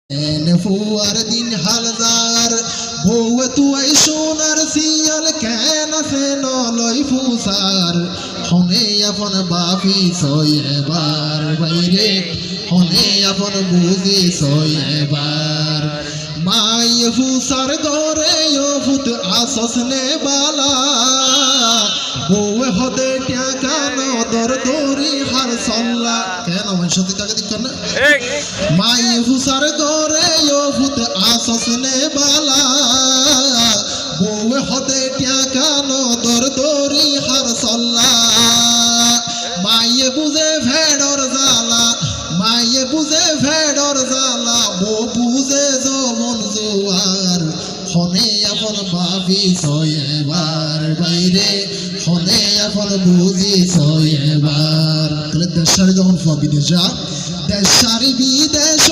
Führer দিন হালদার বউ তুই সোনার শিয়াল কেন সে নলই ফুসার হনে আপন বাপি সয়েবার বাইরে হনে আপন বুঝি সয়েবার মাই ফুসার গরে ও ফুত আসস নে বালা বউ হদে টাকা নদর দরি হার সল্লা কেন মানুষ টাকা দিক না মাই ফুসার গরে ও ফুত আসস নে বালা বউ হদে টাকা নদর দরি হার সল্লা মাইয়ে বুঝে ভেড়র জ্বালা মাইয়ে বুঝে ভেড়র জ্বালা বউ বুঝে যমন জোয়ার হনে আপন ভাবি সয়েবার বাইরে হনে আপন বুঝি সয়েবার দেশারি যখন বিদেশ যা দেশারি বিদেশ